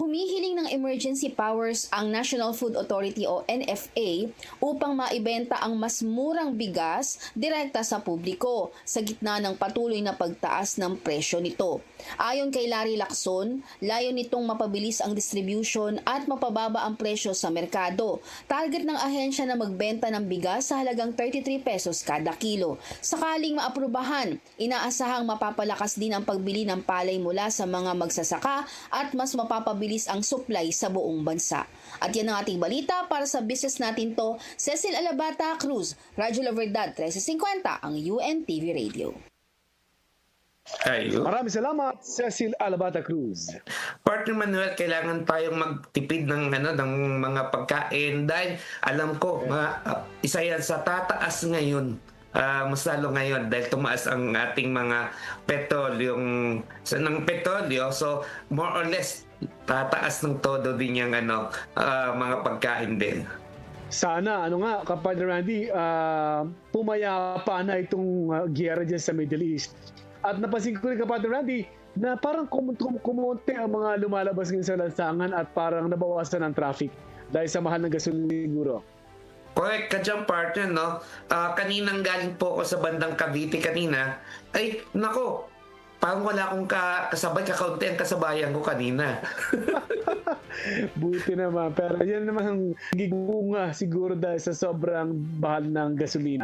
Humihiling ng emergency powers ang National Food Authority o NFA upang maibenta ang mas murang bigas direkta sa publiko sa gitna ng patuloy na pagtaas ng presyo nito. Ayon kay Larry Lacson, layo nitong mapabilis ang distribution at mapababa ang presyo sa merkado. Target ng ahensya na magbenta ng bigas sa halagang 33 pesos kada kilo. Sakaling maaprubahan, inaasahang mapapalakas din ang pagbili ng palay mula sa mga magsasaka at mas mapapabilis ang supply sa buong bansa. At yan ang ating balita para sa business natin to. Cecil Alabata Cruz, Radyo La Verdad 1350, ang UNTV Radio. Ayun. Maraming salamat, Cecil Alabata Cruz. Partner Manuel, kailangan tayong magtipid ng mga pagkain dahil alam ko isa yan sa tataas ngayon. Mas lalo ngayon dahil tumaas ang ating mga petrolyo, so more or less tataas ng todo din yung mga pagkain din. Sana, kapatid Randy, pumayapa na itong giyera dyan sa Middle East. At napansin ko rin, kapatid Randy, na parang kumunti ang mga lumalabas ngayon sa lansangan at parang nabawasan ang traffic dahil sa mahal ng gasolina siguro. Correct ka dyan, partner, no? Kaninang galing po ako sa bandang Cavite kanina. Ay, nako, parang wala akong kasabay, kakaunti ang kasabayan ko kanina. Buti naman, pero yan naman ang gigunga siguro dahil sa sobrang bahal ng gasolina.